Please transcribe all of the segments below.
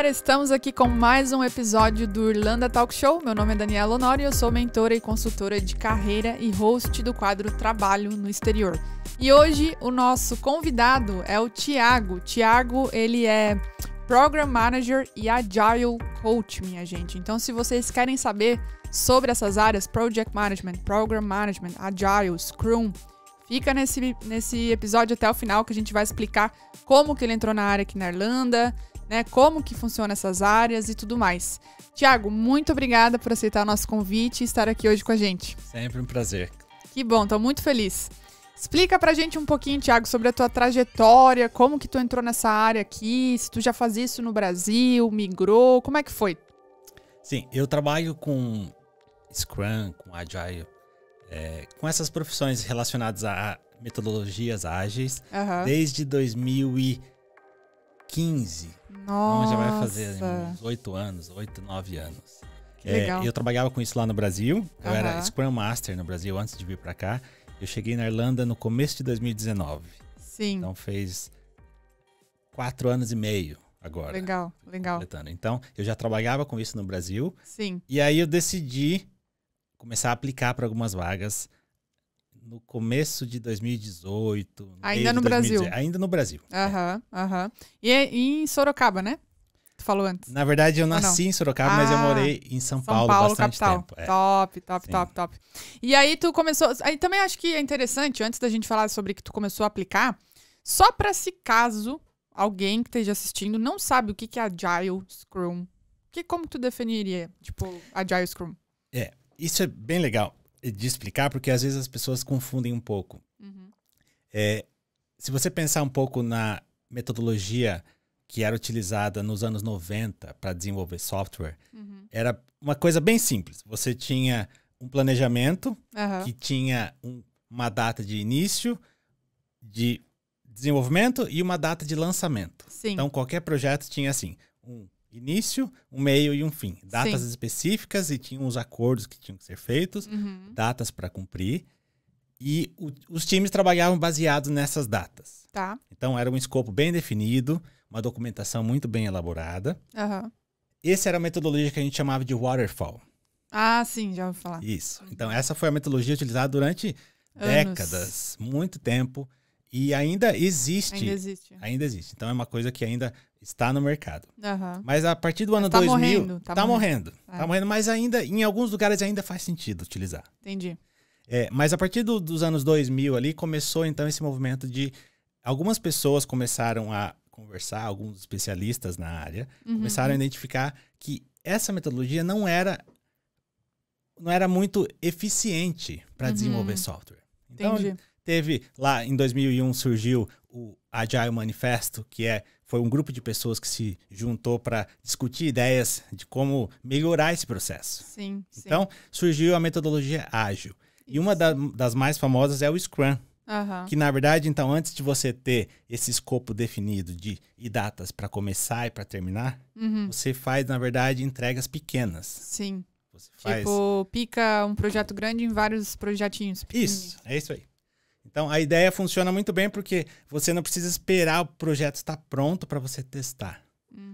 galera, estamos aqui com mais um episódio do Irlanda Talk Show. Meu nome é Daniela Honório e eu sou mentora e consultora de carreira e host do quadro Trabalho no Exterior. E hoje o nosso convidado é o Thiago. Thiago, ele é Program Manager e Agile Coach, minha gente. Então, se vocês querem saber sobre essas áreas, Project Management, Program Management, Agile, Scrum, fica nesse episódio até o final que a gente vai explicar como que ele entrou na área aqui na Irlanda, né, como que funcionam essas áreas e tudo mais. Thiago, muito obrigada por aceitar o nosso convite e estar aqui hoje com a gente. Sempre um prazer. Que bom, tô muito feliz. Explica pra gente um pouquinho, Thiago, sobre a tua trajetória, como que tu entrou nessa área aqui, se tu já fazia isso no Brasil, migrou, como é que foi? Sim, eu trabalho com Scrum, com Agile, com essas profissões relacionadas a metodologias ágeis, desde 2015. Nossa. Então já vai fazer uns 8 anos, 8, 9 anos. Que legal. Eu trabalhava com isso lá no Brasil, eu era Scrum Master no Brasil antes de vir para cá. Eu cheguei na Irlanda no começo de 2019. Sim. Então fez 4 anos e meio agora. Legal, legal. Completando. Então eu já trabalhava com isso no Brasil. Sim. E aí eu decidi começar a aplicar para algumas vagas no começo de 2018. Ainda no Brasil? Ainda no Brasil. E em Sorocaba, né? Tu falou antes. Na verdade, eu nasci em Sorocaba, mas eu morei em São Paulo bastante capital. tempo. Top. E aí tu começou... Aí também acho que é interessante, antes da gente falar sobre que tu começou a aplicar, só para se caso alguém que esteja assistindo não sabe o que é Agile, Scrum, como tu definiria, tipo, Agile, Scrum? Isso é bem legal de explicar, porque às vezes as pessoas confundem um pouco. Se você pensar um pouco na metodologia que era utilizada nos anos 90 para desenvolver software, era uma coisa bem simples. Você tinha um planejamento que tinha uma data de início, de desenvolvimento e uma data de lançamento. Sim. Então, qualquer projeto tinha assim, um início, um meio e um fim. Datas específicas e tinham os acordos que tinham que ser feitos, datas para cumprir. E os times trabalhavam baseados nessas datas. Tá. Então, era um escopo bem definido, uma documentação muito bem elaborada. Essa era a metodologia que a gente chamava de waterfall. Ah, sim, já ouvi falar. Isso. Então, essa foi a metodologia utilizada durante décadas, muito tempo. E ainda existe. Ainda existe. Então, é uma coisa que ainda está no mercado. Mas a partir do ano 2000... Tá morrendo, mas ainda, em alguns lugares ainda faz sentido utilizar. Entendi. Mas a partir dos anos 2000 ali, começou então esse movimento de... Algumas pessoas começaram a conversar, alguns especialistas na área, começaram a identificar que essa metodologia não era muito eficiente para desenvolver software. Então, teve lá em 2001 surgiu o Agile Manifesto, que foi um grupo de pessoas que se juntou para discutir ideias de como melhorar esse processo. Sim. Então, surgiu a metodologia ágil. E uma das mais famosas é o Scrum. Que, na verdade, então, antes de você ter esse escopo definido e datas para começar e para terminar, você faz, na verdade, entregas pequenas. Sim. Você faz... Tipo, pica um projeto grande em vários projetinhos pequenininhos. Isso, é isso aí. Então, a ideia funciona muito bem porque você não precisa esperar o projeto estar pronto para você testar.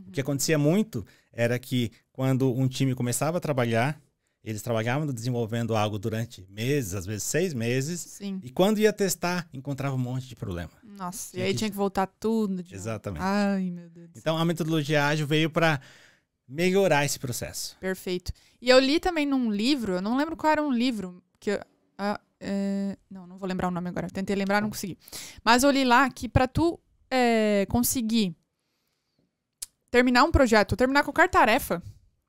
O que acontecia muito era que quando um time começava a trabalhar, eles trabalhavam desenvolvendo algo durante meses, às vezes 6 meses. Sim. E quando ia testar, encontrava um monte de problema. Nossa, e aí tinha que voltar tudo. Exatamente. Ai, meu Deus do céu. Então, a metodologia ágil veio para melhorar esse processo. Perfeito. E eu li também num livro, eu não lembro qual era um livro, que não vou lembrar o nome agora. Tentei lembrar, não consegui. Mas eu li lá que para tu conseguir terminar um projeto, ou terminar qualquer tarefa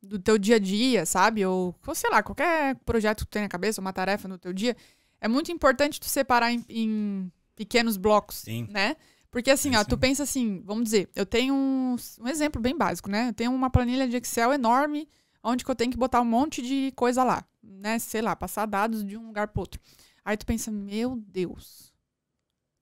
do teu dia a dia, sabe? Ou sei lá, qualquer projeto que tu tem na cabeça, uma tarefa no teu dia, é muito importante tu separar em pequenos blocos, né? Porque assim, tu pensa assim, vamos dizer, eu tenho um exemplo bem básico, né? Eu tenho uma planilha de Excel enorme, onde que eu tenho que botar um monte de coisa lá, né? Sei lá, passar dados de um lugar pro outro. Aí tu pensa, meu Deus,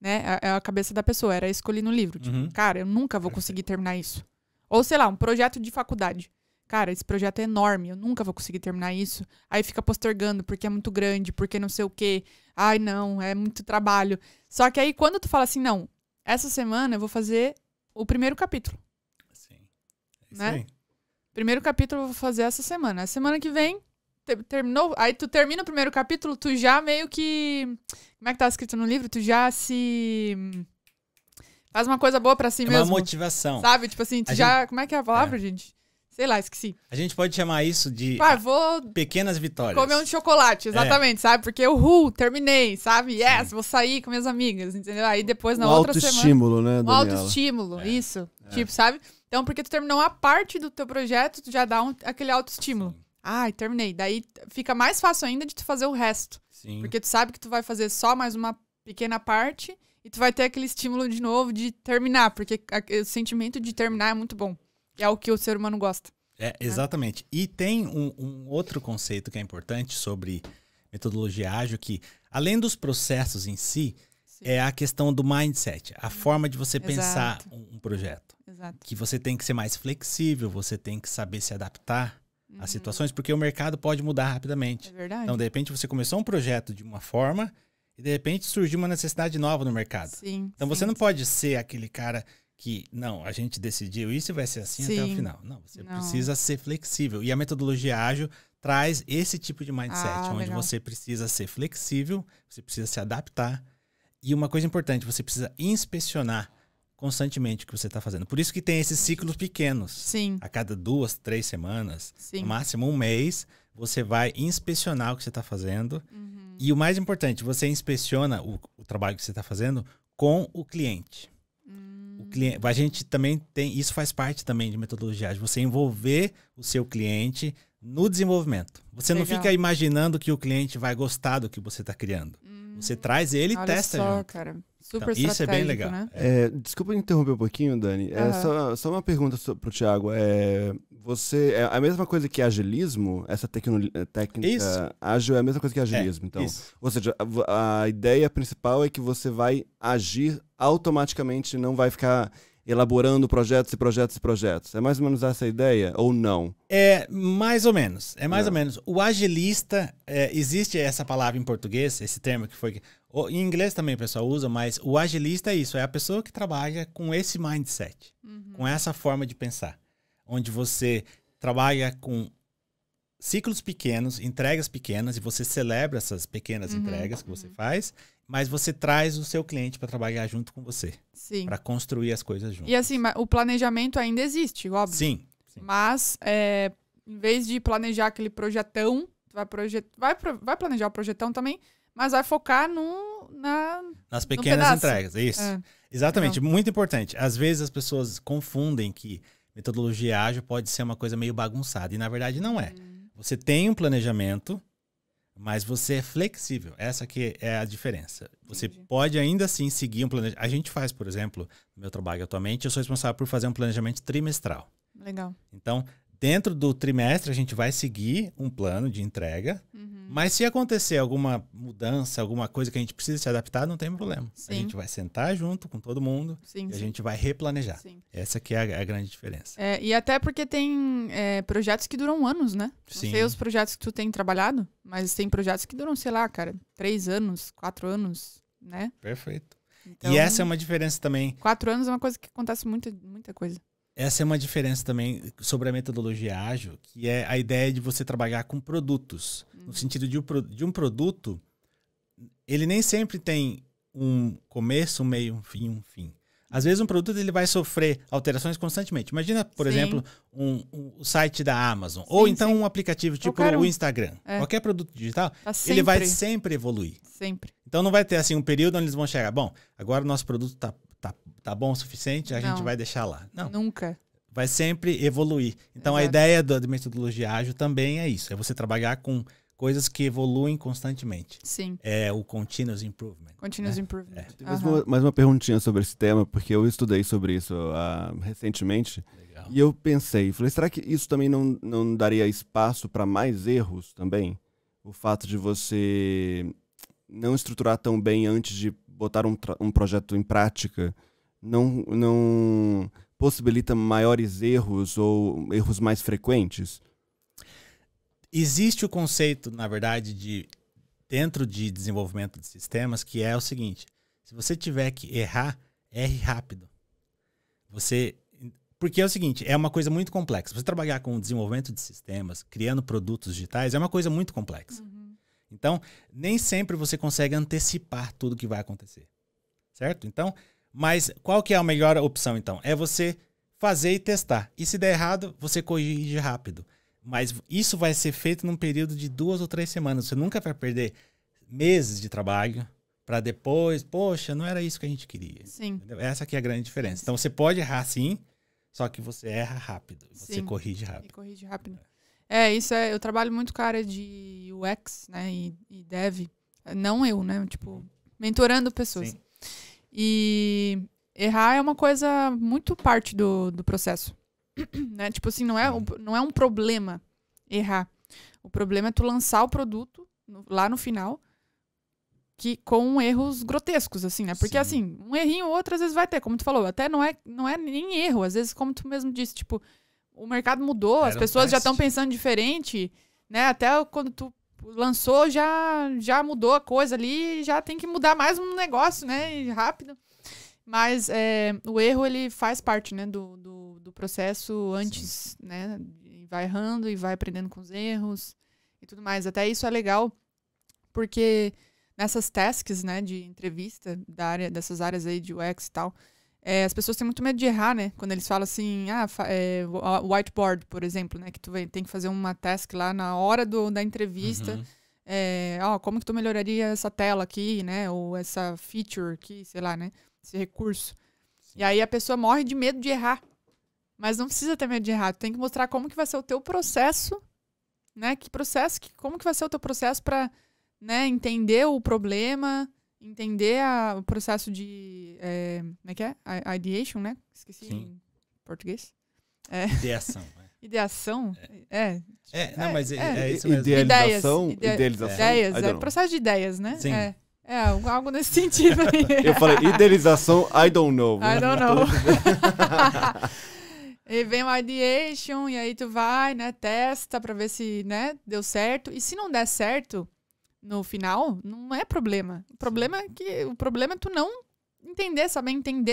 né? É a cabeça da pessoa, era escolher no livro. Tipo, cara, eu nunca vou conseguir terminar isso. Ou sei lá, um projeto de faculdade. Cara, esse projeto é enorme, eu nunca vou conseguir terminar isso. Aí fica postergando, porque é muito grande, porque não sei o quê. Ai, não, é muito trabalho. Só que aí, quando tu fala assim, não, essa semana eu vou fazer o primeiro capítulo. Sim. né? Sim. Primeiro capítulo eu vou fazer essa semana. A semana que vem, terminou. Aí tu termina o primeiro capítulo, tu já meio que... Como é que tá escrito no livro? Tu já se... Faz uma coisa boa pra si mesmo. É uma motivação. Sabe? Tipo assim, tu já... Como é que é a palavra, gente? Sei lá, esqueci. A gente pode chamar isso de vou pequenas vitórias. comer um chocolate, exatamente, sabe? Porque eu terminei, sabe? Yes, vou sair com minhas amigas, entendeu? Aí depois na outra semana... Autoestímulo, né, Daniela? Autoestímulo, isso. Tipo, sabe? Então, porque tu terminou uma parte do teu projeto, tu já dá aquele autoestímulo. Ai, terminei. Daí fica mais fácil ainda de tu fazer o resto. Sim. Porque tu sabe que tu vai fazer só mais uma pequena parte e tu vai ter aquele estímulo de novo de terminar. Porque o sentimento de terminar é muito bom. É o que o ser humano gosta. Exatamente. E tem um outro conceito que é importante sobre metodologia ágil, que além dos processos em si, é a questão do mindset, a forma de você pensar um projeto. Exato. Que você tem que ser mais flexível, você tem que saber se adaptar às situações, porque o mercado pode mudar rapidamente. É verdade. Então, de repente, você começou um projeto de uma forma e, de repente, surgiu uma necessidade nova no mercado. Sim, então, você não pode ser aquele cara que, não, a gente decidiu isso e vai ser assim até o final. Não, você precisa ser flexível. E a metodologia ágil traz esse tipo de mindset, onde legal. Você precisa ser flexível, você precisa se adaptar. E uma coisa importante, você precisa inspecionar constantemente o que você está fazendo. Por isso que tem esses ciclos pequenos. Sim. A cada 2, 3 semanas, Sim. no máximo um mês, você vai inspecionar o que você está fazendo. E o mais importante, você inspeciona o trabalho que você está fazendo com o cliente. O cliente. A gente também tem, isso faz parte também de metodologia ágil, você envolver o seu cliente no desenvolvimento. Você legal. Não fica imaginando que o cliente vai gostar do que você está criando. Você traz ele e testa só, junto. Cara. Super então, isso é bem legal. Né? Desculpa interromper um pouquinho, Dani. Só uma pergunta para o Thiago. Você é a mesma coisa que agilismo? Essa técnica ágil é a mesma coisa que agilismo. Então, ou seja, a ideia principal é que você vai agir automaticamente, não vai ficar elaborando projetos e projetos e projetos. É mais ou menos essa a ideia ou não? É mais ou menos. É mais ou menos. O agilista, existe essa palavra em português, esse termo que foi... Em inglês também o pessoal usa, mas o agilista é isso. É a pessoa que trabalha com esse mindset, com essa forma de pensar. Onde você trabalha com ciclos pequenos, entregas pequenas, e você celebra essas pequenas entregas que você faz, mas você traz o seu cliente para trabalhar junto com você. Sim. Para construir as coisas juntos. E assim, o planejamento ainda existe, óbvio. Sim. Mas, em vez de planejar aquele projetão, tu vai planejar o projetão também, mas vai focar nas pequenas entregas. Isso. Exatamente. Legal. Muito importante. Às vezes as pessoas confundem que metodologia ágil pode ser uma coisa meio bagunçada. E na verdade não é. Você tem um planejamento, mas você é flexível. Essa que é a diferença. Você pode ainda assim seguir um planejamento. A gente faz, por exemplo, no meu trabalho atualmente, eu sou responsável por fazer um planejamento trimestral. Legal. Então, dentro do trimestre, a gente vai seguir um plano de entrega, mas se acontecer alguma mudança, alguma coisa que a gente precisa se adaptar, não tem problema. Sim. A gente vai sentar junto com todo mundo e a gente vai replanejar. Sim. Essa que é a grande diferença. E até porque tem projetos que duram anos, né? Sim. Não sei os projetos que tu tem trabalhado, mas tem projetos que duram, sei lá, cara, 3 anos, 4 anos, né? Perfeito. Então, e essa é uma diferença também. 4 anos é uma coisa que acontece muita coisa. Essa é uma diferença também sobre a metodologia ágil, que é a ideia de você trabalhar com produtos. No sentido de um produto, ele nem sempre tem um começo, um meio, um fim. Às vezes um produto ele vai sofrer alterações constantemente. Imagina, por exemplo, o site da Amazon. Ou então um aplicativo tipo o Instagram. Qualquer produto digital, ele vai sempre evoluir. Sempre. Então não vai ter assim um período onde eles vão chegar. Bom, agora o nosso produto tá bom o suficiente, a gente vai deixar lá. Não. Nunca. Vai sempre evoluir. Então a ideia da metodologia ágil também é isso. É você trabalhar com coisas que evoluem constantemente. Sim. É o continuous improvement. Continuous improvement. Tem mais uma perguntinha sobre esse tema, porque eu estudei sobre isso recentemente. Legal. E eu falei, será que isso também não daria espaço para mais erros também? O fato de você não estruturar tão bem antes de botar um projeto em prática não possibilita maiores erros ou erros mais frequentes? Existe o conceito, na verdade, dentro de desenvolvimento de sistemas, que é o seguinte: se você tiver que errar, erre rápido. Você Porque é o seguinte, é uma coisa muito complexa. Você trabalhar com desenvolvimento de sistemas, criando produtos digitais, é uma coisa muito complexa. Então, nem sempre você consegue antecipar tudo que vai acontecer. Certo? Então, mas qual que é a melhor opção, então? É você fazer e testar. E se der errado, você corrige rápido. Mas isso vai ser feito num período de 2 ou 3 semanas. Você nunca vai perder meses de trabalho para depois, poxa, não era isso que a gente queria. Sim. Entendeu? Essa aqui é a grande diferença. Então, você pode errar sim, só que você erra rápido. Você Sim. corrige rápido. E corrige rápido. Eu trabalho muito com a área de UX, né, e dev. Não eu, né, tipo, mentorando pessoas. Sim. E errar é uma coisa muito parte do processo. Né? Tipo assim, não é um problema errar. O problema é tu lançar o produto lá no final com erros grotescos, assim, né? Porque, assim, um errinho ou outro às vezes vai ter, como tu falou. Até não é nem erro. Às vezes, como tu mesmo disse, tipo, o mercado mudou, as pessoas já estão pensando diferente, né? Até quando tu lançou, já mudou a coisa ali, já tem que mudar mais um negócio, né? E rápido. Mas o erro, ele faz parte, né, do processo antes, né? E vai errando e vai aprendendo com os erros e tudo mais. Até isso é legal, porque nessas tasks, né, de entrevista dessas áreas aí de UX e tal, as pessoas têm muito medo de errar, né? Quando eles falam assim, whiteboard, por exemplo, né? Que tu tem que fazer uma task lá na hora da entrevista. Como que tu melhoraria essa tela aqui, né? Ou essa feature aqui, sei lá, né? Esse recurso. Sim. E aí a pessoa morre de medo de errar. Mas não precisa ter medo de errar. Tu tem que mostrar como que vai ser o teu processo, né? Como que vai ser o teu processo para, né, entender o problema, entender o processo de... como é que é? Ideation, né? Esqueci em português. Ideação. Ideação? Não, mas é isso mesmo. Idealização? Ideias. Processo de ideias, né? Sim. Algo nesse sentido aí. Eu falei, idealização, I don't know. I don't know. E vem o ideation, e aí tu vai, né, testa pra ver se, né, deu certo. E se não der certo no final, não é problema. O problema é tu não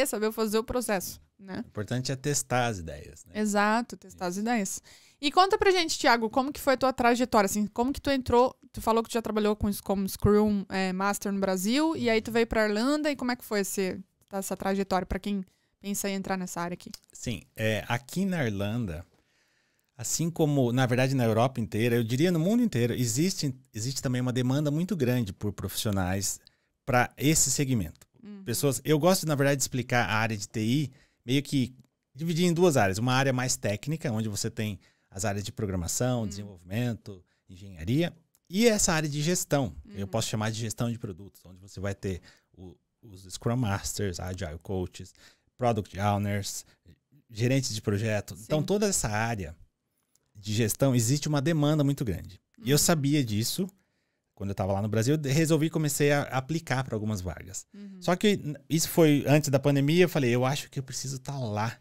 saber fazer o processo, né? O importante é testar as ideias, né? Exato, testar as ideias. E conta pra gente, Thiago, como que foi a tua trajetória, assim, como que tu entrou, tu falou que tu já trabalhou como Scrum Master no Brasil, e aí tu veio pra Irlanda, e como é que foi essa trajetória pra quem pensa em entrar nessa área aqui? Sim, aqui na Irlanda, assim como, na verdade, na Europa inteira, eu diria no mundo inteiro, existe também uma demanda muito grande por profissionais para esse segmento. Pessoas, eu gosto, na verdade, de explicar a área de TI, meio que dividir em 2 áreas. Uma área mais técnica, onde você tem as áreas de programação, desenvolvimento, engenharia, e essa área de gestão, que eu posso chamar de gestão de produtos, onde você vai ter os Scrum Masters, Agile Coaches, Product Owners, gerentes de projeto. Sim. Então, toda essa área de gestão, existe uma demanda muito grande. E eu sabia disso. Quando eu estava lá no Brasil, comecei a aplicar para algumas vagas. Só que isso foi antes da pandemia, eu falei, eu acho que eu preciso estar lá.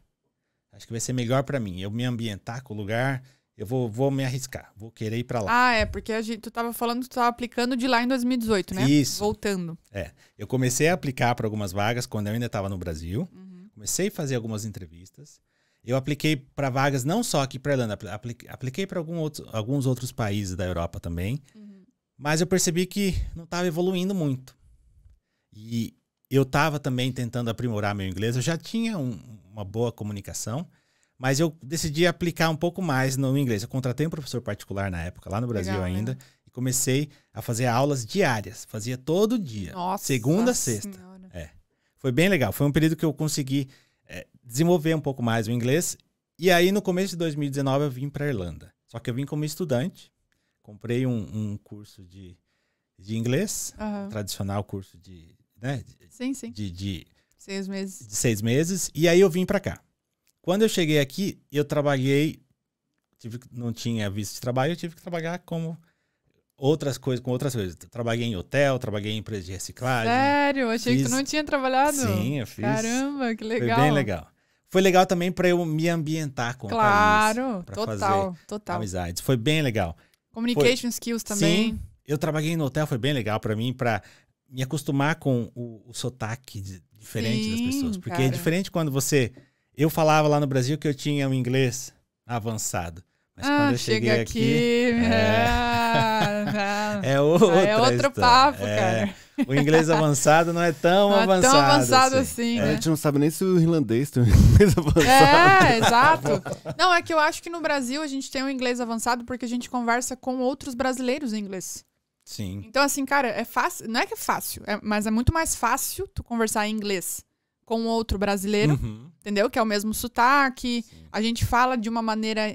Acho que vai ser melhor para mim. Eu me ambientar com o lugar, eu vou me arriscar, vou querer ir para lá. Porque tu estava falando que tu estava aplicando de lá em 2018, né? Isso. Voltando. Eu comecei a aplicar para algumas vagas quando eu ainda estava no Brasil. Comecei a fazer algumas entrevistas. Eu apliquei para vagas não só aqui para Irlanda, apliquei para alguns outros países da Europa também. Mas eu percebi que não estava evoluindo muito. E eu estava também tentando aprimorar meu inglês. Eu já tinha uma boa comunicação, mas eu decidi aplicar um pouco mais no inglês. Eu contratei um professor particular na época, lá no Brasil. Legal, ainda, né? E comecei a fazer aulas diárias. Fazia todo dia. Nossa, segunda a sexta. Foi bem legal. Foi um período que eu consegui desenvolver um pouco mais o inglês. E aí, no começo de 2019, eu vim para a Irlanda. Só que eu vim como estudante. Comprei um curso de inglês, tradicional curso de, né? Sim. De 6 meses. De 6 meses. E aí eu vim para cá. Quando eu cheguei aqui, eu trabalhei, não tinha visto de trabalho, eu tive que trabalhar com outras coisas. Trabalhei em hotel, trabalhei em empresa de reciclagem. Sério? Achei que tu não tinha trabalhado. Sim, eu fiz. Caramba, que legal. Foi bem legal. Foi legal também para eu me ambientar com o país. Claro, total. Amizades. Foi bem legal. Communication skills também. Sim, eu trabalhei no hotel, foi bem legal para mim, para me acostumar com o sotaque diferente das pessoas. Porque é diferente quando você... Eu falava lá no Brasil que eu tinha um inglês avançado. Mas quando eu cheguei aqui... É outro papo, cara. O inglês avançado não é tão avançado. Tão avançado assim, né? A gente não sabe nem se o irlandês tem um inglês avançado. Exato. Não, é que eu acho que no Brasil a gente tem um inglês avançado porque a gente conversa com outros brasileiros em inglês. Sim. Então, assim, cara, é fácil. Não é que é fácil, mas é muito mais fácil tu conversar em inglês com outro brasileiro, entendeu? Que é o mesmo sotaque. Sim. A gente fala de uma maneira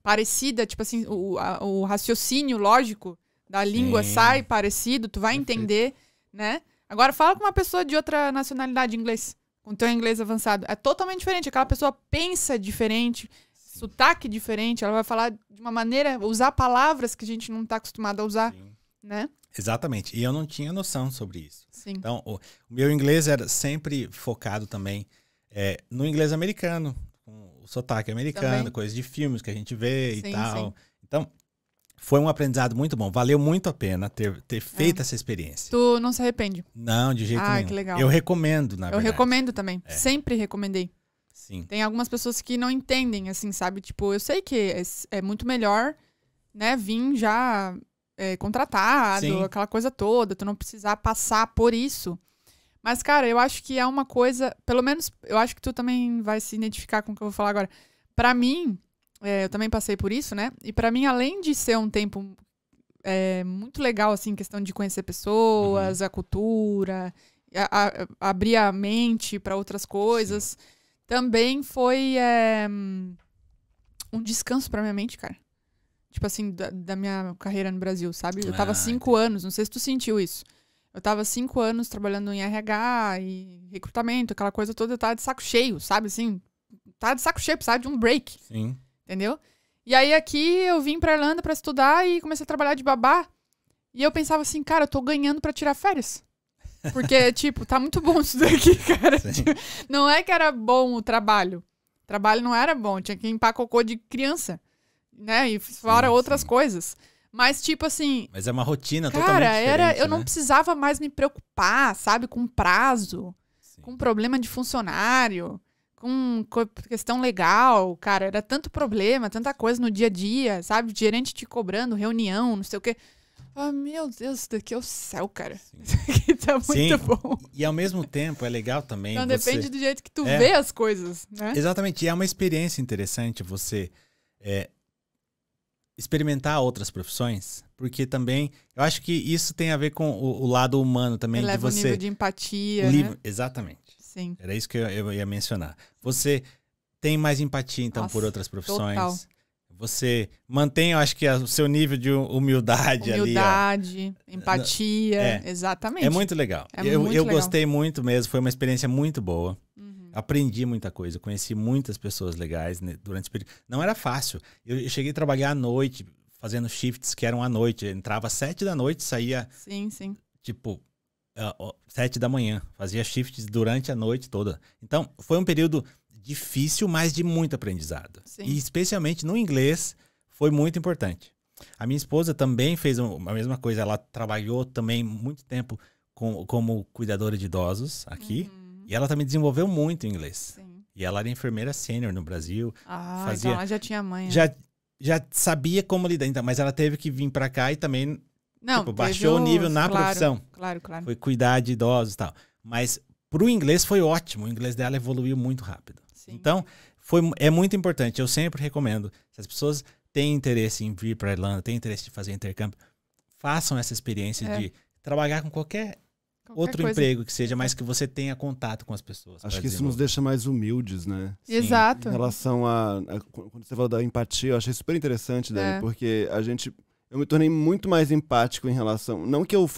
parecida, tipo assim, o raciocínio lógico da língua sai parecido, tu vai entender, né? Agora fala com uma pessoa de outra nacionalidade em inglês, com teu inglês avançado. É totalmente diferente. Aquela pessoa pensa diferente, sotaque diferente, ela vai falar de uma maneira, usar palavras que a gente não está acostumado a usar, né? Exatamente. E eu não tinha noção sobre isso. Sim. Então, o meu inglês era sempre focado também no inglês americano, com o sotaque americano, também. Coisas de filmes que a gente vê e tal. Sim. Então, foi um aprendizado muito bom. Valeu muito a pena ter feito essa experiência. Tu não se arrepende? Não, de jeito nenhum. Que legal. Eu recomendo, na verdade. Eu recomendo também. Sempre recomendei. Sim. Tem algumas pessoas que não entendem, assim, sabe? Tipo, eu sei que é muito melhor, né, vir já contratado, aquela coisa toda, tu não precisar passar por isso. Mas, cara, eu acho que é uma coisa, pelo menos, eu acho que tu também vai se identificar com o que eu vou falar agora. Pra mim, eu também passei por isso, né? E pra mim, além de ser um tempo muito legal, assim, questão de conhecer pessoas, a cultura, abrir a mente pra outras coisas, também foi um descanso pra minha mente, cara. Tipo assim, da minha carreira no Brasil, sabe? Eu tava 5 anos, não sei se tu sentiu isso. Eu tava 5 anos trabalhando em RH e recrutamento, aquela coisa toda, eu tava de saco cheio, sabe? Assim, tava de saco cheio, precisava de um break. Sim. Entendeu? E aí aqui eu vim pra Irlanda pra estudar e comecei a trabalhar de babá. E eu pensava assim, cara, eu tô ganhando pra tirar férias. Porque, tipo, tá muito bom isso daqui, cara. Tipo, não é que era bom o trabalho. O trabalho não era bom, tinha que limpar cocô de criança, né? E fora outras coisas. Mas, tipo assim... Mas é uma rotina cara, totalmente diferente, eu não precisava mais me preocupar, sabe? Com prazo, com problema de funcionário, com questão legal, cara. Era tanto problema, tanta coisa no dia a dia, sabe? Gerente te cobrando, reunião, não sei o quê. Ah, meu Deus, isso daqui é o céu, cara. Isso aqui tá muito bom. E ao mesmo tempo é legal também... Então depende do jeito que tu vê as coisas, né? Exatamente. E é uma experiência interessante você... experimentar outras profissões, porque também eu acho que isso tem a ver com o lado humano também. Eleva de você, o nível de empatia, né? Exatamente. Sim. Era isso que eu ia mencionar. Você tem mais empatia, então, por outras profissões. Total. Você mantém, eu acho que o seu nível de humildade ali. Humildade, empatia, exatamente. É muito legal. Eu gostei muito mesmo, foi uma experiência muito boa. Aprendi muita coisa, conheci muitas pessoas legais, né, durante esse período. Não era fácil. Eu cheguei a trabalhar à noite, fazendo shifts que eram à noite. Eu entrava às 7 da noite, saía... Sim. Tipo, 7 da manhã. Fazia shifts durante a noite toda. Então, foi um período difícil, mas de muito aprendizado. Sim. E especialmente no inglês, foi muito importante. A minha esposa também fez a mesma coisa. Ela trabalhou também muito tempo como cuidadora de idosos aqui. E ela também desenvolveu muito inglês. Sim. E ela era enfermeira sênior no Brasil. Então ela já tinha manha. Já sabia como lidar. Então, mas ela teve que vir pra cá e também baixou o nível na profissão. Claro. Foi cuidar de idosos e tal. Mas pro inglês foi ótimo. O inglês dela evoluiu muito rápido. Sim. Então, é muito importante. Eu sempre recomendo. Se as pessoas têm interesse em vir pra Irlanda, têm interesse de fazer intercâmbio, façam essa experiência de trabalhar com qualquer outro coisa. Emprego que seja, mas que você tenha contato com as pessoas. Acho que isso nos deixa mais humildes, né? Sim. Exato. Em relação quando você falou da empatia, eu achei super interessante, Dani, porque eu me tornei muito mais empático em relação... Não que eu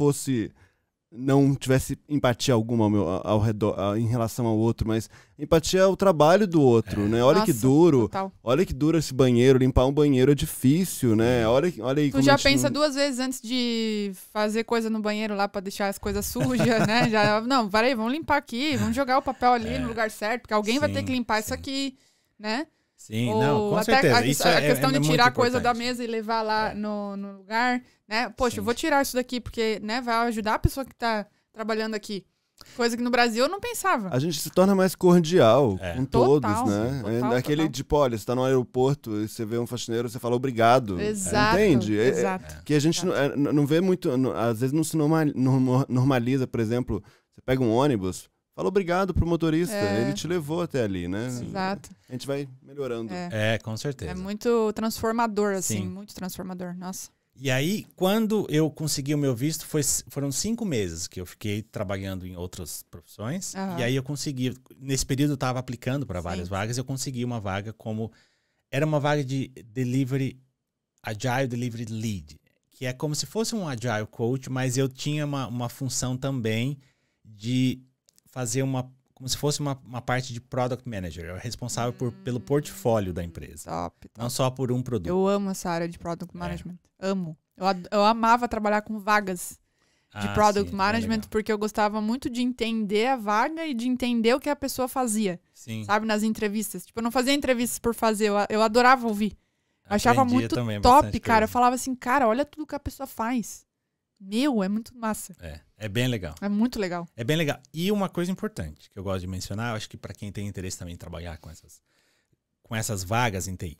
não tivesse empatia alguma ao redor, em relação ao outro, mas empatia ao trabalho do outro, né? Olha que duro. Total. Olha que duro esse banheiro. Limpar um banheiro é difícil, né? Olha aí tu já pensa 2 vezes antes de fazer coisa no banheiro lá pra deixar as coisas sujas, né? Não, peraí, vamos limpar aqui, vamos jogar o papel ali no lugar certo, porque alguém vai ter que limpar isso aqui, né? Sim, não, com certeza. Isso a questão de tirar a coisa da mesa e levar lá no lugar, né? Poxa, eu vou tirar isso daqui porque, né, vai ajudar a pessoa que tá trabalhando aqui. Coisa que no Brasil eu não pensava. A gente se torna mais cordial com todos, Total, né? total, Aquele total. tipo, olha, você tá no aeroporto e você vê um faxineiro, você fala obrigado. Exato. Entende? Exato. Que a gente não vê muito, às vezes não se normaliza, por exemplo, você pega um ônibus, fala obrigado pro motorista, ele te levou até ali, né? Sim. Exato. A gente vai melhorando. Com certeza. É muito transformador, assim, Sim. muito transformador, nossa. E aí, quando eu consegui o meu visto, foram 5 meses que eu fiquei trabalhando em outras profissões. E aí eu consegui, nesse período eu estava aplicando para várias vagas, eu consegui uma vaga era uma vaga de Agile Delivery Lead, que é como se fosse um Agile Coach, mas eu tinha uma função também de fazer como se fosse uma parte de Product Manager. Eu era responsável pelo portfólio da empresa. Top. Não só por um produto. Eu amo essa área de Product Management. Amo. Eu amava trabalhar com vagas de Product Management, porque eu gostava muito de entender a vaga e de entender o que a pessoa fazia. Sim. Sabe, nas entrevistas. Tipo, eu não fazia entrevistas por fazer, eu adorava ouvir. Eu achava muito top, cara. Eu falava assim, cara, olha tudo que a pessoa faz. É muito massa. É bem legal. É muito legal. É bem legal. E uma coisa importante que eu gosto de mencionar, eu acho que para quem tem interesse também em trabalhar com essas vagas em TI,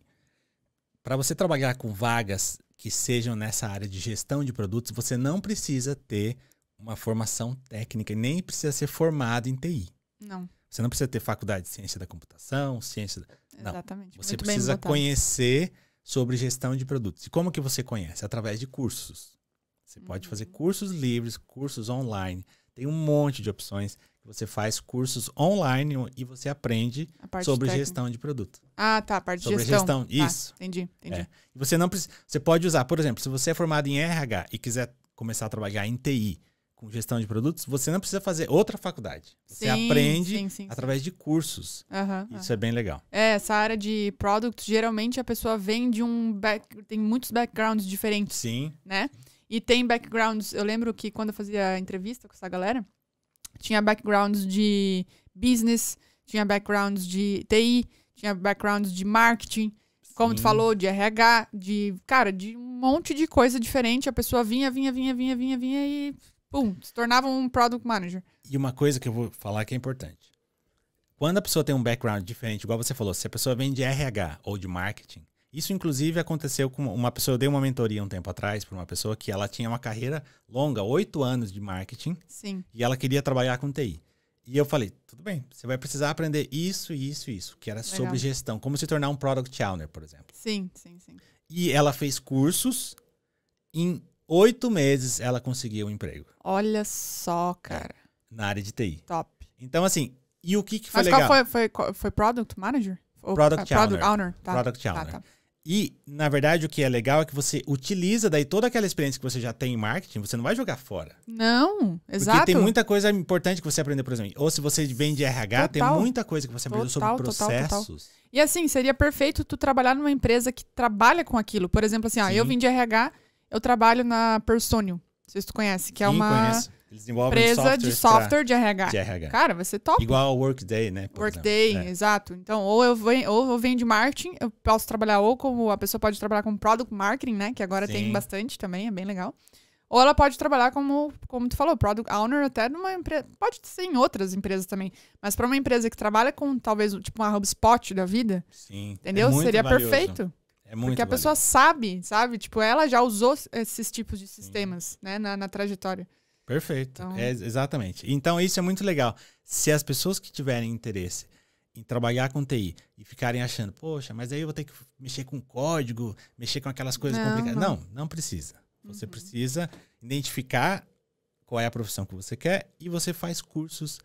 para você trabalhar com vagas que sejam nessa área de gestão de produtos, você não precisa ter uma formação técnica, nem precisa ser formado em TI. Não. Você não precisa ter faculdade de ciência da computação, Não. Exatamente. Você muito precisa bem conhecer sobre gestão de produtos. E como que você conhece? Através de cursos. Você pode fazer cursos livres, cursos online. Tem um monte de opções. Você faz cursos online e você aprende sobre gestão de produto. Ah, tá. A parte de gestão. Isso. Entendi. E você não precisa. Você pode usar, por exemplo, se você é formado em RH e quiser começar a trabalhar em TI com gestão de produtos, você não precisa fazer outra faculdade. Você aprende através de cursos. Isso é bem legal. Essa área de product, geralmente a pessoa vem de tem muitos backgrounds diferentes. Sim. Né? E tem backgrounds, eu lembro que quando eu fazia a entrevista com essa galera, tinha backgrounds de business, tinha backgrounds de TI, tinha backgrounds de marketing, como tu falou, de RH, de um monte de coisa diferente. A pessoa vinha e, pum, se tornava um product manager. E uma coisa que eu vou falar que é importante. Quando a pessoa tem um background diferente, igual você falou, se a pessoa vem de RH ou de marketing, isso, inclusive, aconteceu com uma pessoa. Eu dei uma mentoria um tempo atrás para uma pessoa que ela tinha uma carreira longa, 8 anos de marketing. Sim. E ela queria trabalhar com TI. E eu falei, tudo bem, você vai precisar aprender isso, que era sobre gestão. Como se tornar um Product Owner, por exemplo. Sim. E ela fez cursos. Em 8 meses, ela conseguiu um emprego. Olha só, cara. Na área de TI. Top. Então, assim, e o que foi legal? Mas qual foi Product Manager? Product Owner. Tá. Product Owner. Tá. E, na verdade, o que é legal é que você utiliza daí toda aquela experiência que você já tem em marketing, você não vai jogar fora. Não, exato. Porque tem muita coisa importante que você aprender, por exemplo. Ou se você vem de RH, tem muita coisa que você aprendeu sobre processos. Total. E assim, seria perfeito tu trabalhar numa empresa que trabalha com aquilo. Por exemplo, assim, eu vim de RH, eu trabalho na Personio. Não sei se tu conhece, que é uma empresa de software de RH. Cara, vai ser top. Igual ao Workday, né? Workday, exato. Então, ou eu venho de marketing, eu posso trabalhar, ou como a pessoa pode trabalhar com product marketing, né? Que agora tem bastante também, é bem legal. Ou ela pode trabalhar como tu falou, product owner até numa empresa. Pode ser em outras empresas também. Mas para uma empresa que trabalha com talvez tipo uma HubSpot da vida. Sim. Entendeu? Seria valioso. Perfeito. É muito Porque a pessoa sabe? Tipo, ela já usou esses tipos de sistemas, né? Na trajetória. Perfeito. Então... exatamente. Então, isso é muito legal. Se as pessoas que tiverem interesse em trabalhar com TI e ficarem achando, poxa, mas aí eu vou ter que mexer com código, mexer com aquelas coisas complicadas. Não precisa. Você precisa identificar qual é a profissão que você quer e você faz cursos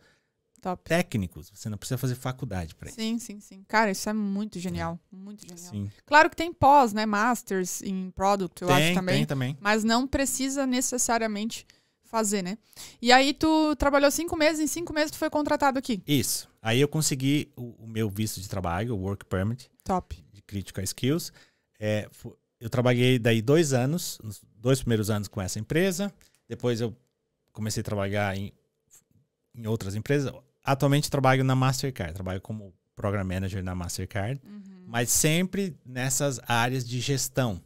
técnicos. Você não precisa fazer faculdade para isso. Sim. Cara, isso é muito genial. Muito genial. Sim. Claro que tem pós, né? Masters em Product, eu acho também. Tem também. Mas não precisa necessariamente fazer, né? E aí tu trabalhou 5 meses, em 5 meses tu foi contratado aqui. Isso. Aí eu consegui o meu visto de trabalho, o Work Permit. Top. De Critical Skills. Eu trabalhei daí 2 anos, nos 2 primeiros anos com essa empresa. Depois eu comecei a trabalhar em outras empresas. Atualmente trabalho na Mastercard. Trabalho como Program Manager na Mastercard. Mas sempre nessas áreas de gestão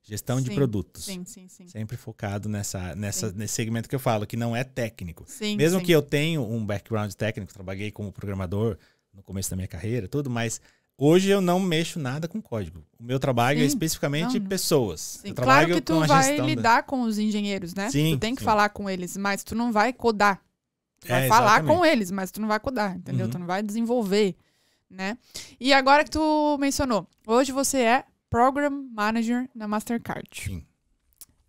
Gestão de produtos. Sim. Sempre focado nesse segmento que eu falo, que não é técnico. Sim, Mesmo que eu tenha um background técnico, trabalhei como programador no começo da minha carreira, tudo, mas hoje eu não mexo nada com código. O meu trabalho é especificamente pessoas. Eu claro que tu vai lidar com os engenheiros, né? Tu tem que falar com eles, mas tu não vai codar. Tu vai falar com eles, mas tu não vai codar, entendeu? Tu não vai desenvolver, né? E agora que tu mencionou, hoje você é Program Manager na Mastercard. Sim.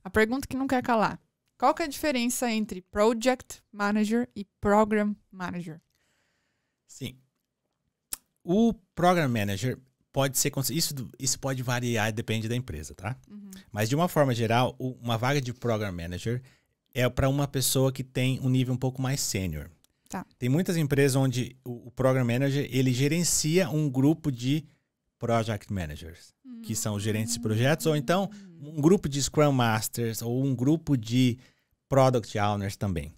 A pergunta que não quer calar. Qual que é a diferença entre Project Manager e Program Manager? Sim. O Program Manager pode ser... Isso pode variar, depende da empresa, tá? Mas de uma forma geral, uma vaga de Program Manager é para uma pessoa que tem um nível um pouco mais sênior. Tá. Tem muitas empresas onde o Program Manager, ele gerencia um grupo de Project Managers, que são os gerentes de projetos, ou então um grupo de Scrum Masters, ou um grupo de Product Owners também.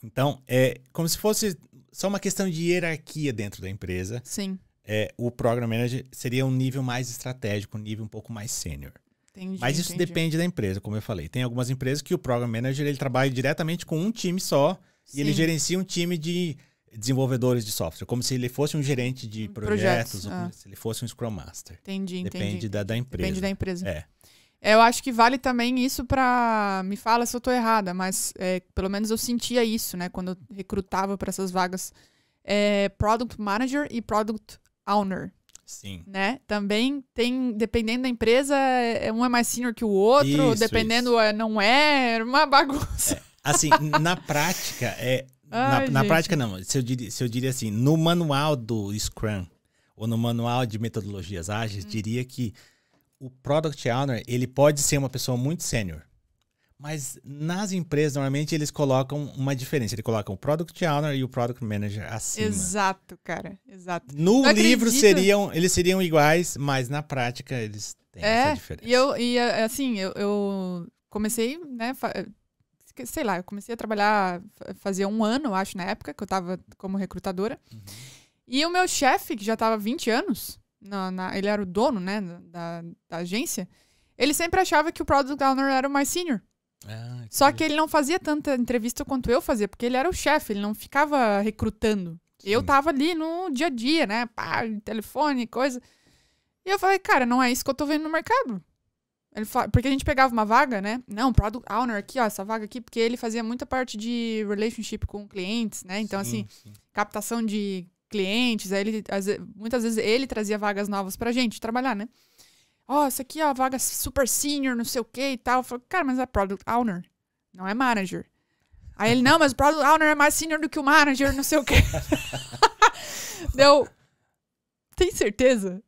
Então, é como se fosse só uma questão de hierarquia dentro da empresa. Sim. O Program Manager seria um nível mais estratégico, um nível um pouco mais sênior. Mas isso depende da empresa, como eu falei. Tem algumas empresas que o Program Manager ele trabalha diretamente com um time só, e ele gerencia um time de desenvolvedores de software, como se ele fosse um gerente de projetos ou como se ele fosse um Scrum Master. Depende da empresa. Depende da empresa. Eu acho que vale também isso para... Me fala se eu tô errada, mas pelo menos eu sentia isso, né? Quando eu recrutava para essas vagas. Product Manager e Product Owner. Sim. Né? Também tem, dependendo da empresa, um é mais senior que o outro, dependendo não é uma bagunça. Assim, na prática, na prática não, se eu diria assim, no manual do Scrum, ou no manual de metodologias ágeis, diria que o Product Owner, ele pode ser uma pessoa muito sênior. Mas nas empresas, normalmente, eles colocam uma diferença. Eles colocam o Product Owner e o Product Manager acima. Exato, cara. Exato. No livro, eles seriam iguais, mas na prática, eles têm essa diferença. Eu comecei, né, sei lá, eu comecei a trabalhar, fazia 1 ano, eu acho, na época, que eu tava como recrutadora. E o meu chefe, que já tava há 20 anos, ele era o dono, né, da agência, ele sempre achava que o Product Owner era o mais senior. Só que ele não fazia tanta entrevista quanto eu fazia, porque ele era o chefe, ele não ficava recrutando. Sim. Eu tava ali no dia a dia, né? Pá, telefone, coisa. E eu falei, cara, não é isso que eu tô vendo no mercado. Porque a gente pegava uma vaga, né? Não, Product Owner aqui, ó, essa vaga aqui, porque ele fazia muita parte de relationship com clientes, né? Então, sim. Captação de clientes, aí muitas vezes ele trazia vagas novas pra gente trabalhar, né? Essa aqui é a vaga super senior, não sei o que e tal. Eu falei, cara, mas é Product Owner, não é Manager. Aí ele, não, mas o Product Owner é mais senior do que o Manager, não sei o que. Tem certeza?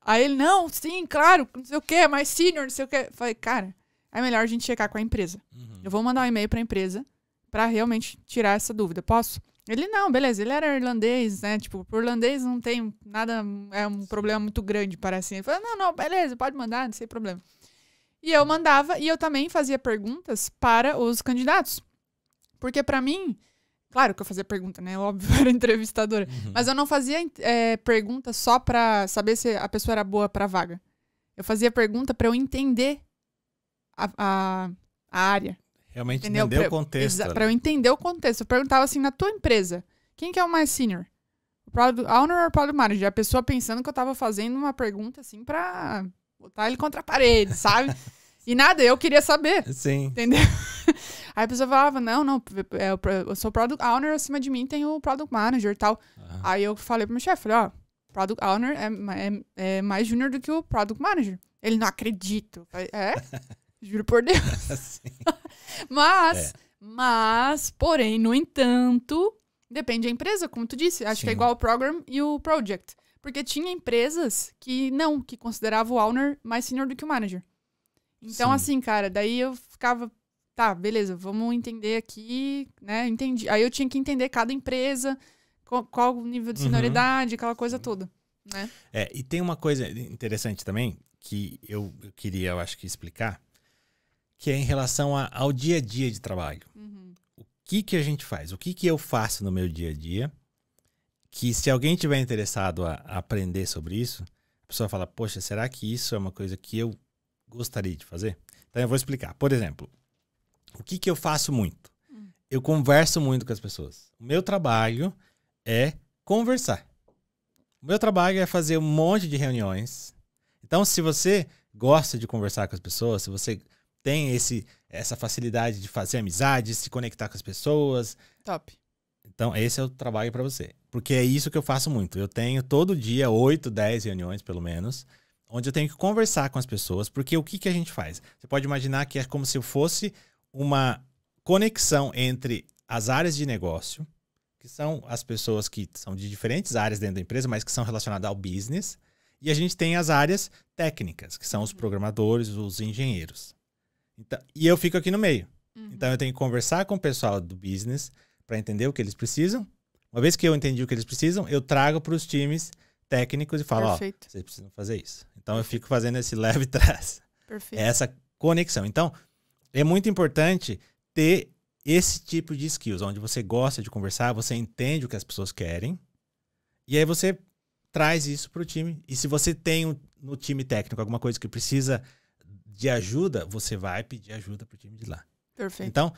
Aí ele, não, sim, claro, não sei o que, é mais senior, não sei o que. Eu falei, cara, é melhor a gente checar com a empresa. Eu vou mandar um e-mail pra empresa pra realmente tirar essa dúvida. Posso? Ele, não, beleza, ele era irlandês, né? Tipo, por irlandês não tem nada, é um problema muito grande, parece. Ele falou, não, beleza, pode mandar, não tem problema. E eu mandava, e eu também fazia perguntas para os candidatos. Porque pra mim, claro que eu fazia pergunta, né? Óbvio, eu era entrevistadora. Mas eu não fazia pergunta só pra saber se a pessoa era boa pra vaga. Eu fazia pergunta pra eu entender a área. Realmente entender o contexto. Para eu entender o contexto. Eu perguntava assim, na tua empresa, quem que é o mais senior? O Product Owner ou o Product Manager? A pessoa pensando que eu tava fazendo uma pergunta assim pra botar ele contra a parede, sabe? E nada, eu queria saber. Sim. Entendeu? Aí a pessoa falava, não, eu sou Product Owner, acima de mim tem o Product Manager e tal. Aí eu falei pro meu chefe, falei, Product Owner é mais junior do que o Product Manager. Ele, não acredito. Eu falei, juro por Deus. Mas, porém, no entanto, depende da empresa, como tu disse. Acho que é igual o Program e o Project. Porque tinha empresas que consideravam o Owner mais senior do que o Manager. Então, assim, cara, daí eu ficava, tá, beleza, vamos entender aqui, né? Entendi. Aí eu tinha que entender cada empresa, qual o nível de senioridade, aquela coisa toda, né? E tem uma coisa interessante também, que eu queria, eu acho que explicar, que é em relação ao dia a dia de trabalho. O que a gente faz? O que eu faço no meu dia a dia? Que se alguém tiver interessado a aprender sobre isso, a pessoa fala, poxa, será que isso é uma coisa que eu gostaria de fazer? Então eu vou explicar. Por exemplo, o que eu faço muito? Eu converso muito com as pessoas. O meu trabalho é conversar. O meu trabalho é fazer um monte de reuniões. Então, se você gosta de conversar com as pessoas, se você tem essa facilidade de fazer amizade, se conectar com as pessoas... Top. Então, esse é o trabalho para você. Porque é isso que eu faço muito. Eu tenho todo dia 8, 10 reuniões, pelo menos, onde eu tenho que conversar com as pessoas. Porque o que a gente faz? Você pode imaginar que é como se fosse uma conexão entre as áreas de negócio, que são as pessoas que são de diferentes áreas dentro da empresa, mas que são relacionadas ao business, e a gente tem as áreas técnicas, que são os programadores, os engenheiros. Então, e eu fico aqui no meio. Então eu tenho que conversar com o pessoal do business para entender o que eles precisam. Uma vez que eu entendi o que eles precisam, eu trago para os times técnicos e falo, vocês precisam fazer isso. Então eu fico fazendo esse leve e trás. Perfeito. Essa conexão. Então, é muito importante ter esse tipo de skills, onde você gosta de conversar, você entende o que as pessoas querem, e aí você traz isso para o time. E se você tem no time técnico alguma coisa que precisa de ajuda, você vai pedir ajuda para o time de lá. Perfeito. Então,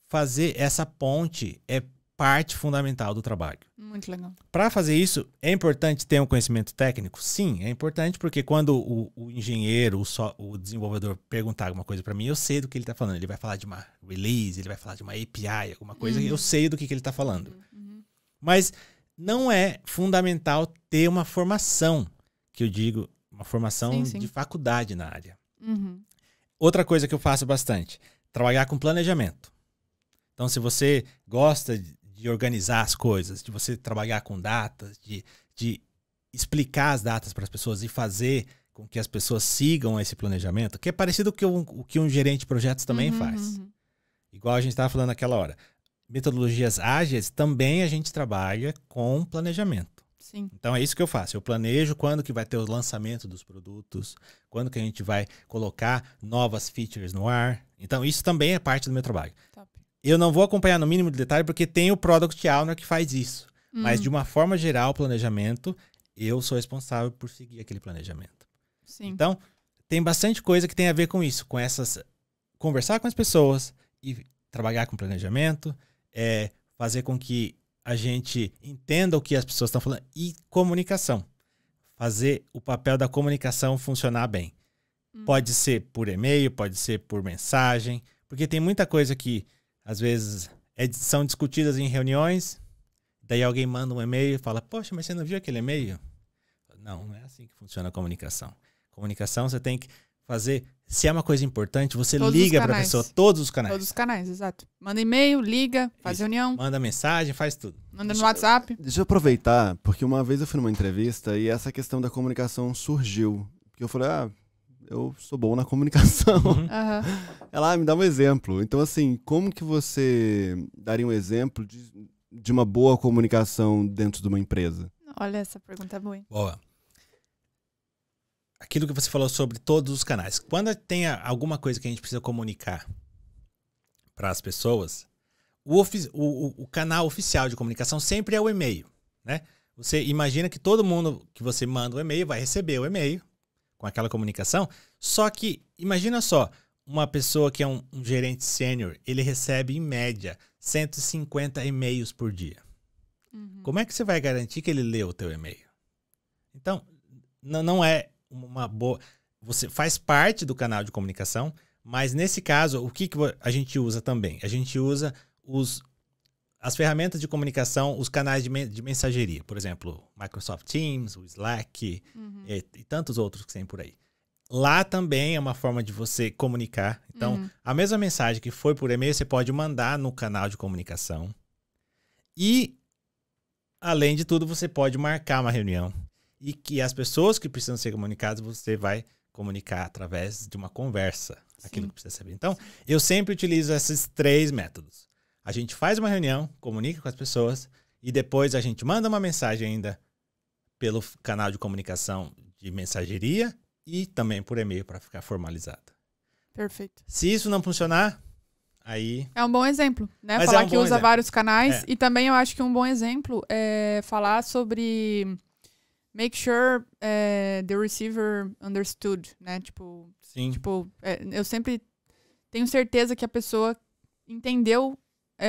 fazer essa ponte é parte fundamental do trabalho. Muito legal. Para fazer isso, é importante ter um conhecimento técnico? Sim, é importante porque quando o engenheiro, o desenvolvedor perguntar alguma coisa para mim, eu sei do que ele está falando. Ele vai falar de uma release, ele vai falar de uma API, alguma coisa, eu sei do que ele está falando. Mas não é fundamental ter uma formação, que eu digo, uma formação de faculdade na área. Outra coisa que eu faço bastante, trabalhar com planejamento. Então, se você gosta de organizar as coisas, de você trabalhar com datas, de explicar as datas para as pessoas e fazer com que as pessoas sigam esse planejamento, que é parecido com o que um gerente de projetos também faz. Igual a gente estava falando naquela hora. Metodologias ágeis, também a gente trabalha com planejamento. Sim. Então é isso que eu faço. Eu planejo quando que vai ter o lançamento dos produtos, quando que a gente vai colocar novas features no ar. Então isso também é parte do meu trabalho. Top. Eu não vou acompanhar no mínimo de detalhe porque tem o Product Owner que faz isso. Mas de uma forma geral, o planejamento, eu sou responsável por seguir aquele planejamento. Sim. Então, tem bastante coisa que tem a ver com isso, com conversar com as pessoas e trabalhar com planejamento, fazer com que a gente entenda o que as pessoas estão falando e comunicação. Fazer o papel da comunicação funcionar bem. Pode ser por e-mail, pode ser por mensagem, porque tem muita coisa que às vezes são discutidas em reuniões, daí alguém manda um e-mail e fala, poxa, mas você não viu aquele e-mail? Não é assim que funciona a comunicação. Comunicação você tem que fazer, se é uma coisa importante, você liga para a pessoa, todos os canais. Todos os canais, exato. Manda e-mail, liga, faz reunião. Manda mensagem, faz tudo. Manda no WhatsApp. Deixa eu aproveitar, porque uma vez eu fui numa entrevista e essa questão da comunicação surgiu. Porque eu falei, eu sou bom na comunicação. Ela me dá um exemplo. Então, assim, como que você daria um exemplo de uma boa comunicação dentro de uma empresa? Olha, essa pergunta é boa, hein? Boa. Aquilo que você falou sobre todos os canais. Quando tem alguma coisa que a gente precisa comunicar para as pessoas, o canal oficial de comunicação sempre é o e-mail, né? Você imagina que todo mundo que você manda o e-mail vai receber o e-mail com aquela comunicação, só que imagina só, uma pessoa que é um gerente sênior, ele recebe em média 150 e-mails por dia. Como é que você vai garantir que ele leu o teu e-mail? Então, não é uma boa... Você faz parte do canal de comunicação, mas nesse caso, o que a gente usa também? A gente usa as ferramentas de comunicação, os canais de mensageria. Por exemplo, Microsoft Teams, o Slack e tantos outros que tem por aí. Lá também é uma forma de você comunicar. Então, a mesma mensagem que foi por e-mail, você pode mandar no canal de comunicação. E, além de tudo, você pode marcar uma reunião. E que as pessoas que precisam ser comunicadas, você vai comunicar através de uma conversa. Aquilo que precisa saber. Então, eu sempre utilizo esses 3 métodos. A gente faz uma reunião, comunica com as pessoas e depois a gente manda uma mensagem ainda pelo canal de comunicação de mensageria e também por e-mail para ficar formalizado. Perfeito. Se isso não funcionar, aí... É um bom exemplo, né? Mas falar que usa vários canais. E também eu acho que um bom exemplo é falar sobre make sure the receiver understood, né? Tipo, Sim. Eu sempre tenho certeza que a pessoa entendeu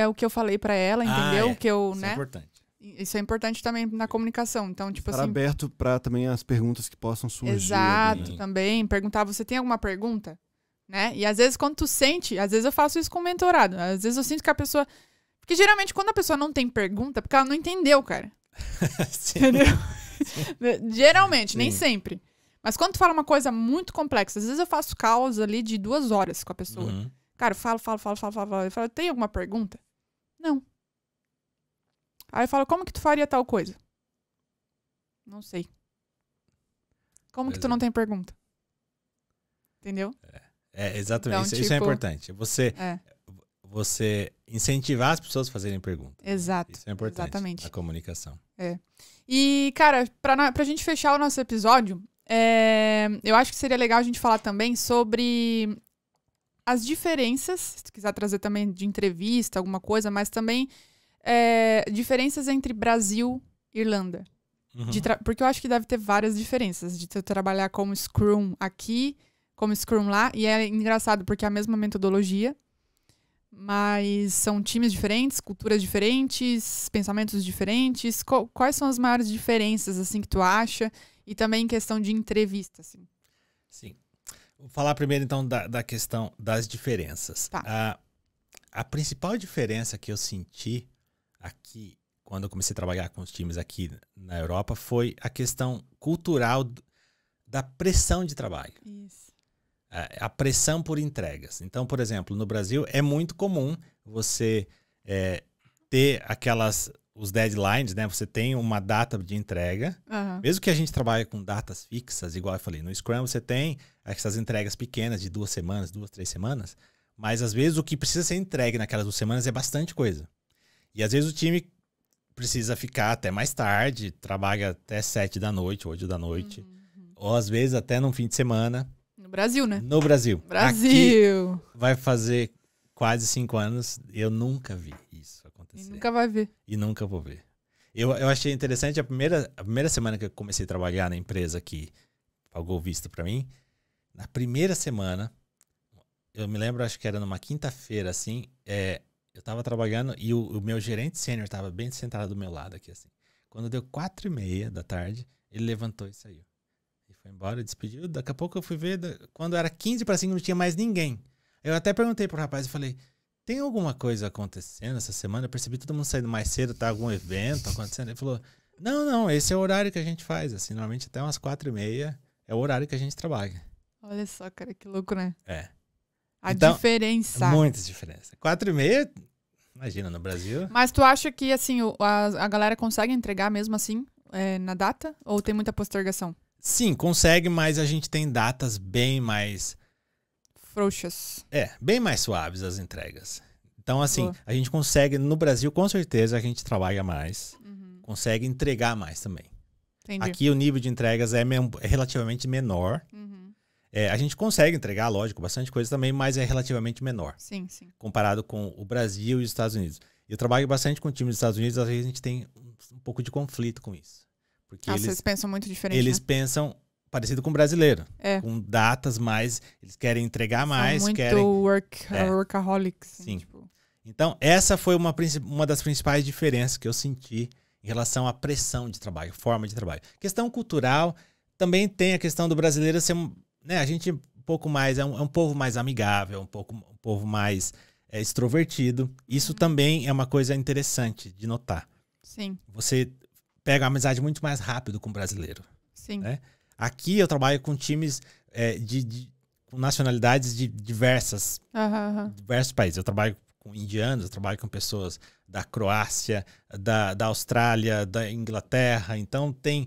o que eu falei pra ela, entendeu o que eu, Isso né? é importante. Isso é importante também na comunicação. Então, tipo Estar assim... aberto para também as perguntas que possam surgir. Exato, ali. também. Perguntar, você tem alguma pergunta? Né? E às vezes quando tu sente, às vezes eu faço isso com o mentorado. Às vezes eu sinto que a pessoa... Porque geralmente quando a pessoa não tem pergunta, é porque ela não entendeu, cara. Entendeu? Geralmente, nem sempre. Mas quando tu fala uma coisa muito complexa, às vezes eu faço calls ali de 2 horas com a pessoa. Cara, eu falo. Eu falo, tem alguma pergunta? Não. Aí eu falo, como que tu faria tal coisa? Não sei. Como que tu não tem pergunta? Entendeu? Exatamente. Então, isso é importante. Você incentivar as pessoas a fazerem perguntas. Exato. Isso é importante exatamente. na comunicação. E, cara, pra gente fechar o nosso episódio, eu acho que seria legal a gente falar também sobre as diferenças, se tu quiser trazer também de entrevista, alguma coisa, mas também diferenças entre Brasil e Irlanda. Porque eu acho que deve ter várias diferenças de tu trabalhar como Scrum aqui, como Scrum lá. E é engraçado porque é a mesma metodologia, mas são times diferentes, culturas diferentes, pensamentos diferentes. Quais são as maiores diferenças assim que tu acha? E também em questão de entrevista, assim. Sim. Vou falar primeiro, então, da questão das diferenças. Tá. A principal diferença que eu senti aqui, quando eu comecei a trabalhar com os times aqui na Europa, foi a questão cultural da pressão de trabalho. Isso. A pressão por entregas. Então, por exemplo, no Brasil é muito comum você ter os deadlines, né? Você tem uma data de entrega. Mesmo que a gente trabalhe com datas fixas, igual eu falei, no Scrum você tem essas entregas pequenas de 2 semanas, 2, 3 semanas, mas às vezes o que precisa ser entregue naquelas 2 semanas é bastante coisa. E às vezes o time precisa ficar até mais tarde, trabalha até 7 da noite, 8 da noite, ou às vezes até no fim de semana. No Brasil, né? No Brasil. Brasil! Aqui vai fazer quase 5 anos e eu nunca vi isso acontecer. E nunca vai ver. E nunca vou ver. Eu achei interessante a primeira semana que eu comecei a trabalhar na empresa que pagou visto pra mim. Na primeira semana, eu me lembro, acho que era numa quinta-feira, assim, eu tava trabalhando e o meu gerente sênior tava bem sentado do meu lado aqui, assim. Quando deu 4:30 da tarde, ele levantou e saiu. E foi embora, despediu. Daqui a pouco eu fui ver, quando era 15:05 não tinha mais ninguém. Eu até perguntei pro rapaz e falei, tem alguma coisa acontecendo essa semana? Eu percebi todo mundo saindo mais cedo, tá algum evento acontecendo? Ele falou, não, esse é o horário que a gente faz, assim, normalmente até umas 4:30 é o horário que a gente trabalha. Olha só, cara, que louco, né? A então, diferença. Muitas diferenças. 4:30, imagina, no Brasil. Mas tu acha que, assim, a galera consegue entregar mesmo assim, na data? Ou tem muita postergação? Sim, consegue, mas a gente tem datas bem mais... frouxas. Bem mais suaves as entregas. Então, assim, a gente consegue, no Brasil, com certeza, a gente trabalha mais. Consegue entregar mais também. Entendi. Aqui o nível de entregas é relativamente menor. A gente consegue entregar, lógico, bastante coisa também, mas é relativamente menor. Sim. Comparado com o Brasil e os Estados Unidos. Eu trabalho bastante com times dos Estados Unidos, às vezes a gente tem um pouco de conflito com isso. Porque vocês pensam muito diferente, eles né? pensam parecido com o brasileiro. Com datas mais, eles querem entregar mais. São muito workaholics. Sim. Tipo... Então, essa foi uma das principais diferenças que eu senti em relação à pressão de trabalho, forma de trabalho. Questão cultural, também tem a questão do brasileiro ser... Né, a gente um pouco mais, é um povo mais amigável, um povo mais extrovertido. Isso também é uma coisa interessante de notar. Sim. Você pega uma amizade muito mais rápido com o brasileiro. Sim. Né? Aqui eu trabalho com times com nacionalidades de diversos países. Eu trabalho com indianos, eu trabalho com pessoas da Croácia, da Austrália, da Inglaterra. Então tem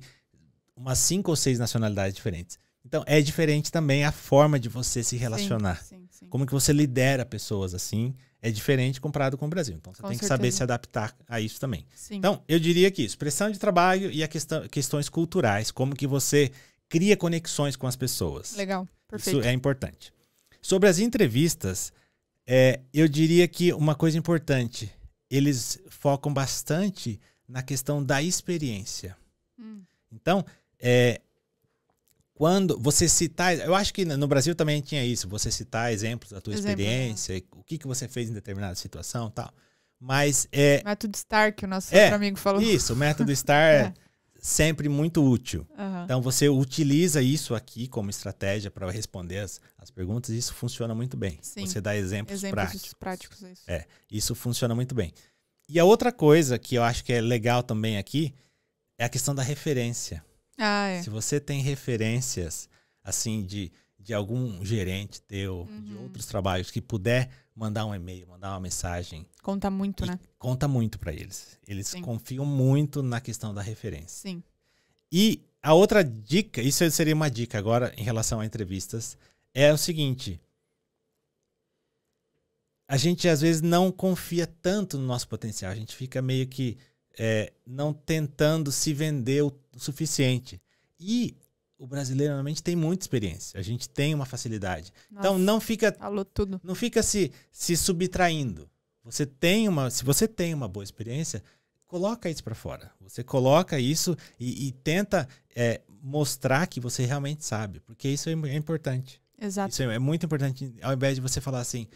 umas 5 ou 6 nacionalidades diferentes. Então, é diferente também a forma de você se relacionar. Sim. Como que você lidera pessoas assim, é diferente comparado com o Brasil. Então, você tem que saber se adaptar a isso também. Sim. Então, eu diria que isso, pressão de trabalho e questões culturais, como que você cria conexões com as pessoas. Legal, perfeito. Isso é importante. Sobre as entrevistas, eu diria que uma coisa importante, eles focam bastante na questão da experiência. Então, quando você citar... Eu acho que no Brasil também tinha isso. Você citar exemplos da tua experiência, o que você fez em determinada situação e tal. Mas método STAR, que o nosso outro amigo falou. Isso, o método STAR é sempre muito útil. Então, você utiliza isso aqui como estratégia para responder as perguntas e isso funciona muito bem. Sim. Você dá exemplos práticos. Isso. Isso funciona muito bem. E a outra coisa que eu acho que é legal também aqui é a questão da referência. Se você tem referências assim de algum gerente teu, de outros trabalhos, que puder mandar um e-mail, mandar uma mensagem. Conta muito, né? Conta muito para eles. Eles confiam muito na questão da referência. Sim. E a outra dica, isso seria uma dica agora em relação a entrevistas, é o seguinte: a gente às vezes não confia tanto no nosso potencial, a gente fica meio que não tentando se vender o suficiente. E o brasileiro normalmente tem muita experiência, a gente tem uma facilidade. Nossa, então não fica se subtraindo. Se você tem uma boa experiência, coloca isso para fora. Você coloca isso e tenta mostrar que você realmente sabe, porque isso é importante. Exato. Isso é muito importante, ao invés de você falar assim,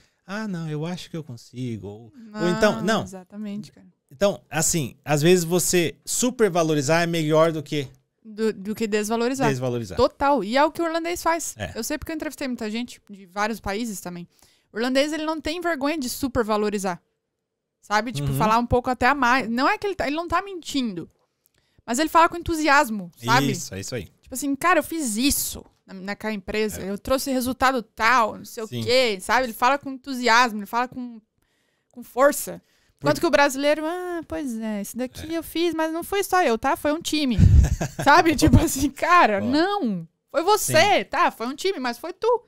não, eu acho que eu consigo. Ou então, não. Exatamente, cara. Então, assim, às vezes você supervalorizar é melhor do que... Do que desvalorizar. Total. E é o que o irlandês faz. Eu sei porque eu entrevistei muita gente de vários países também. O irlandês, ele não tem vergonha de supervalorizar. Sabe? Tipo, falar um pouco até a mais. Não é que ele não tá mentindo. Mas ele fala com entusiasmo, sabe? Isso, é isso aí. Tipo assim, cara, eu fiz isso naquela empresa. Eu trouxe resultado tal, não sei o quê, sabe? Ele fala com entusiasmo, ele fala com força. Enquanto que o brasileiro, pois é, isso daqui eu fiz, mas não foi só eu, tá? Foi um time. Sabe? Tipo assim, cara, não. Foi você, tá? Foi um time, mas foi tu.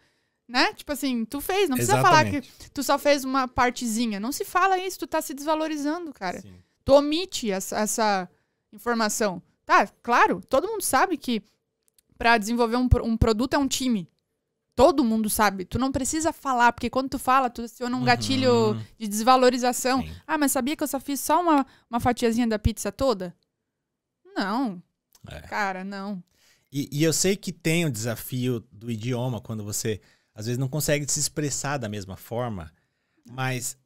Né? Tipo assim, tu fez. Não precisa falar que tu só fez uma partezinha. Não se fala isso, tu tá se desvalorizando, cara. Sim. Tu omite essa informação. Tá, claro, todo mundo sabe que pra desenvolver um produto é um time. Todo mundo sabe. Tu não precisa falar, porque quando tu fala, tu aciona um gatilho de desvalorização. Sim. Mas sabia que eu só fiz só uma fatiazinha da pizza toda? Não. Cara, não. E eu sei que tem o desafio do idioma, quando você, às vezes, não consegue se expressar da mesma forma, mas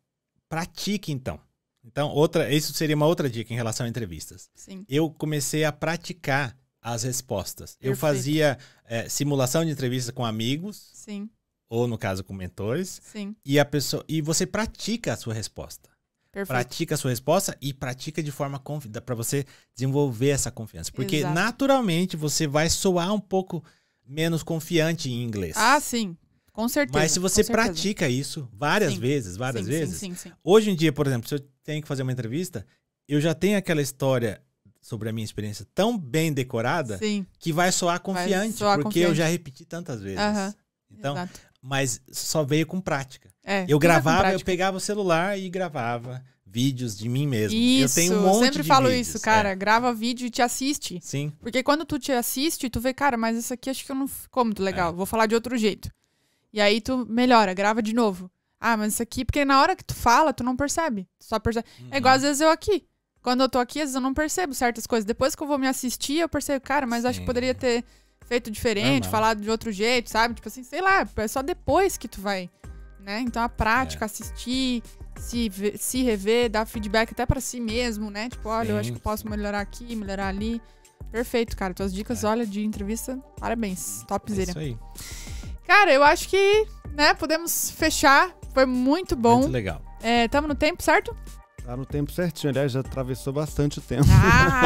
pratique, então. Então, isso seria uma outra dica em relação a entrevistas. Sim. Eu comecei a praticar as respostas. Perfeito. Eu fazia simulação de entrevista com amigos. Sim. Ou, no caso, com mentores. Sim. E você pratica a sua resposta. Perfeito. Pratica a sua resposta e pratica de forma para você desenvolver essa confiança. Porque, naturalmente, você vai soar um pouco menos confiante em inglês. Sim. Com certeza. Mas se você pratica isso várias vezes, hoje em dia, por exemplo, se eu tenho que fazer uma entrevista, eu já tenho aquela história sobre a minha experiência tão bem decorada que vai soar confiante, porque eu já repeti tantas vezes. Então, mas só veio com prática. Eu gravava, eu pegava o celular e gravava vídeos de mim mesmo. Isso, eu tenho um monte sempre de falo vídeos. Isso, cara. Grava vídeo e te assiste. Sim. Porque quando tu te assiste, tu vê, cara, mas isso aqui acho que não ficou muito legal. Vou falar de outro jeito. E aí tu melhora, grava de novo. Mas isso aqui, porque na hora que tu fala, tu não percebe. Tu só percebe. É igual às vezes eu aqui. Quando eu tô aqui, às vezes eu não percebo certas coisas. Depois que eu vou me assistir, eu percebo, cara, mas acho que poderia ter feito diferente, falado de outro jeito, sabe? Tipo assim, sei lá, é só depois que tu vai, né? Então a prática, assistir, se rever, dar feedback até pra si mesmo, né? Tipo, olha, eu acho que eu posso melhorar aqui, melhorar ali. Perfeito, cara. Tuas dicas, olha, de entrevista, parabéns. Topzera. Isso aí. Cara, eu acho que, né, podemos fechar. Foi muito bom. Muito legal. Tamo no tempo, certo? Tá no tempo certinho, aliás, já atravessou bastante o tempo.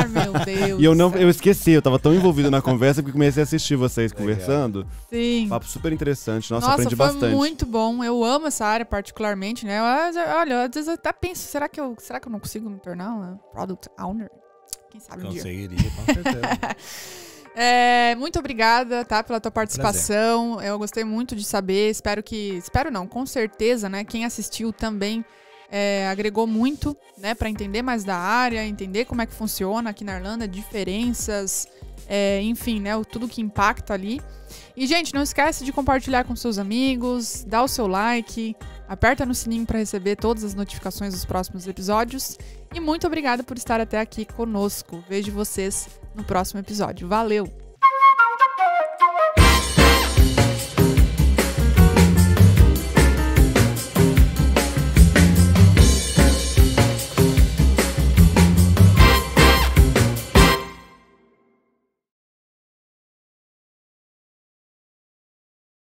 Meu Deus. E eu esqueci, eu tava tão envolvido na conversa que comecei a assistir vocês conversando. Sim. Papo super interessante. Nossa, aprendi bastante. Foi muito bom. Eu amo essa área particularmente, né? Olha, às vezes eu até penso, será que eu não consigo me tornar uma Product Owner? Quem sabe um dia. Conseguiria, com certeza. Muito obrigada, tá, pela tua participação. Prazer. Eu gostei muito de saber. Espero não, com certeza, né? Quem assistiu também agregou muito, né, para entender mais da área, entender como é que funciona aqui na Irlanda, diferenças, enfim, né, tudo que impacta ali. E, gente, não esquece de compartilhar com seus amigos, dá o seu like, aperta no sininho para receber todas as notificações dos próximos episódios. E muito obrigada por estar até aqui conosco. Vejo vocês no próximo episódio. Valeu!